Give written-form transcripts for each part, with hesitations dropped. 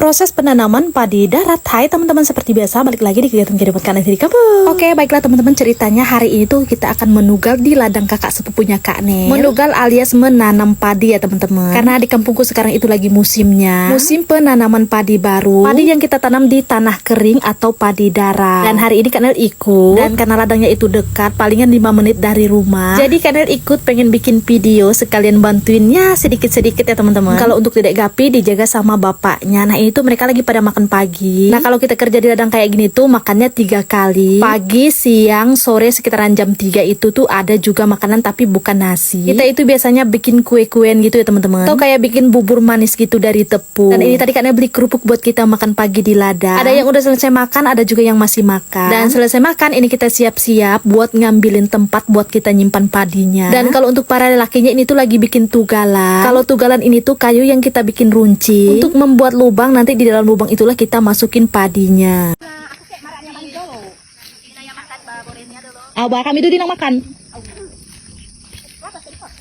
Proses penanaman padi darat. Hai teman-teman, seperti biasa balik lagi di kegiatan kanan di kampung. Oke, baiklah teman-teman, ceritanya hari ini tuh kita akan menugal di ladang kakak sepupunya Kak Nel. Menugal alias menanam padi ya teman-teman. Karena di kampungku sekarang itu lagi musimnya, musim penanaman padi baru. Padi yang kita tanam di tanah kering atau padi darat. Dan hari ini Kak Nel ikut. Dan karena ladangnya itu dekat, palingan 5 menit dari rumah. Jadi Kak Nel ikut pengen bikin video sekalian bantuinnya sedikit-sedikit ya teman-teman. Kalau untuk Dedek Gapi dijaga sama bapaknya. Nah itu mereka lagi pada makan pagi. Nah kalau kita kerja di ladang kayak gini tuh makannya 3 kali, pagi, siang, sore, sekitaran jam 3 itu tuh ada juga makanan tapi bukan nasi. Kita itu biasanya bikin kue-kuean gitu ya teman-teman, atau kayak bikin bubur manis gitu dari tepung. Dan ini tadi karena beli kerupuk buat kita makan pagi di ladang. Ada yang udah selesai makan, ada juga yang masih makan. Dan selesai makan ini kita siap-siap buat ngambilin tempat buat kita nyimpan padinya. Dan kalau untuk para lelakinya ini tuh lagi bikin tugalan. Kalau tugalan ini tuh kayu yang kita bikin runcing untuk membuat lubang. Nanti di dalam lubang itulah kita masukin padinya. Abah kami itu dinang makan.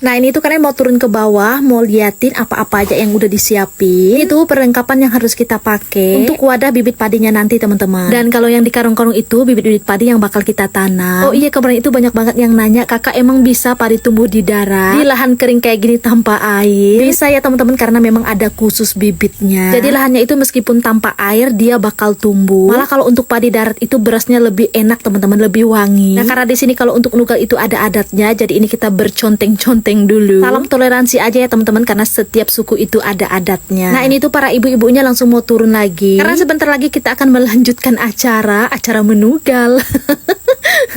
Nah ini tuh kalian mau turun ke bawah, mau liatin apa-apa aja yang udah disiapin. Itu perlengkapan yang harus kita pakai untuk wadah bibit padinya nanti teman-teman. Dan kalau yang di karung-karung itu bibit-bibit padi yang bakal kita tanam. Oh iya, kemarin itu banyak banget yang nanya, kakak emang bisa padi tumbuh di darat, di lahan kering kayak gini tanpa air? Bisa ya teman-teman, karena memang ada khusus bibitnya. Jadi lahannya itu meskipun tanpa air dia bakal tumbuh. Malah kalau untuk padi darat itu berasnya lebih enak teman-teman, lebih wangi. Nah karena di sini kalau untuk nugal itu ada adatnya, jadi ini kita berconteng-conteng dulu. Salam toleransi aja ya teman-teman, karena setiap suku itu ada adatnya. Nah ini tuh para ibu-ibunya langsung mau turun lagi, karena sebentar lagi kita akan melanjutkan acara menugal.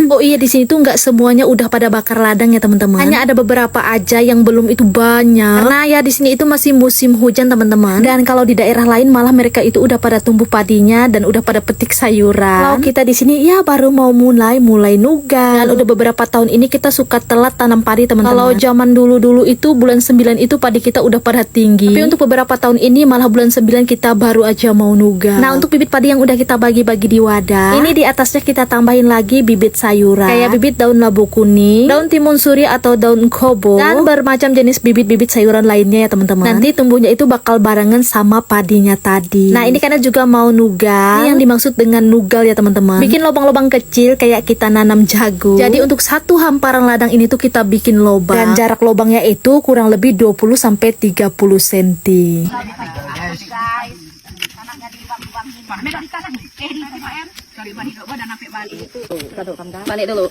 Oh iya, di sini tuh nggak semuanya udah pada bakar ladang ya teman-teman. Hanya ada beberapa aja yang belum itu banyak. Karena ya di sini itu masih musim hujan teman-teman. Dan kalau di daerah lain malah mereka itu udah pada tumbuh padinya dan udah pada petik sayuran. Kalau kita di sini ya baru mau mulai nugal. Dan udah beberapa tahun ini kita suka telat tanam padi teman-teman. Kalau zaman dulu itu bulan 9 itu padi kita udah pada tinggi. Tapi untuk beberapa tahun ini malah bulan 9 kita baru aja mau nugal. Nah untuk bibit padi yang udah kita bagi-bagi di wadah, ini di atasnya kita tambahin lagi bibit sayuran, kayak bibit daun labu kuning, daun timun suri atau daun kobo, dan bermacam jenis bibit-bibit sayuran lainnya ya teman-teman. Nanti tumbuhnya itu bakal barengan sama padinya tadi. Nah ini karena juga mau nugal. Ini yang dimaksud dengan nugal ya teman-teman, bikin lubang-lubang kecil kayak kita nanam jagung. Jadi untuk satu hamparan ladang ini tuh kita bikin lubang, dan jarak lubangnya itu kurang lebih 20-30 cm. Balik dulu.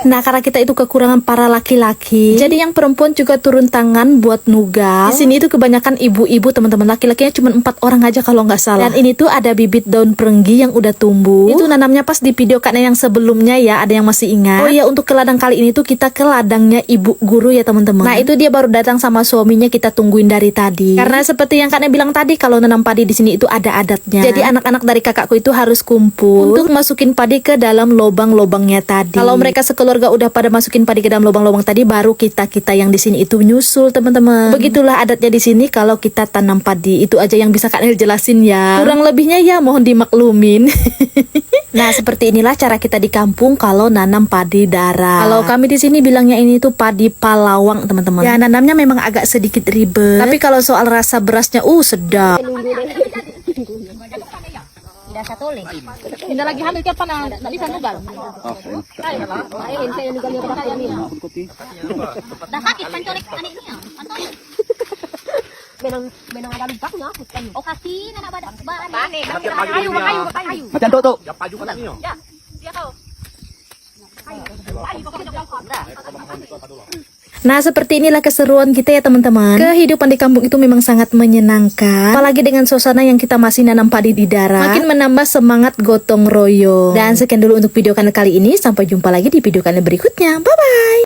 Nah karena kita itu kekurangan para laki-laki, jadi yang perempuan juga turun tangan buat nugal. Di sini itu kebanyakan ibu-ibu teman-teman, laki-lakinya cuma 4 orang aja kalau nggak salah. Dan ini tuh ada bibit daun perenggi yang udah tumbuh. Itu nanamnya pas di video Kak Nel yang sebelumnya ya, ada yang masih ingat? Oh iya, untuk ke ladang kali ini tuh kita ke ladangnya ibu guru ya teman-teman. Nah itu dia baru datang sama suaminya, kita tungguin dari tadi. Karena seperti yang Kak Nel bilang tadi, kalau nanam padi di sini itu ada adatnya. Jadi anak-anak dari kakakku itu harus kumpul untuk masukin padi ke dalam lubang-lubangnya tadi. Kalau mereka sekeluarga udah pada masukin padi ke dalam lubang-lubang tadi, baru kita yang di sini itu nyusul teman-teman. Begitulah adatnya di sini kalau kita tanam padi. Itu aja yang bisa Kak Nel jelasin ya. Kurang lebihnya ya mohon dimaklumin. Nah seperti inilah cara kita di kampung kalau nanam padi darat. Kalau kami di sini bilangnya ini tuh padi palawang teman-teman. Ya nanamnya memang agak sedikit ribet, tapi kalau soal rasa berasnya sedap. Tidak lagi hamil kapan nak bisa nugal? Dah sakit pancolik anaknya. Menang ada lubangnya. Oh kasih nak badak. Kayu. Macam tu. Ya paju kan ni. Ya. Dia tahu. Nah seperti inilah keseruan kita ya teman-teman. Kehidupan di kampung itu memang sangat menyenangkan, apalagi dengan suasana yang kita masih nanam padi di darat, makin menambah semangat gotong royong. Dan sekian dulu untuk video kali ini, sampai jumpa lagi di video kalian berikutnya. Bye bye.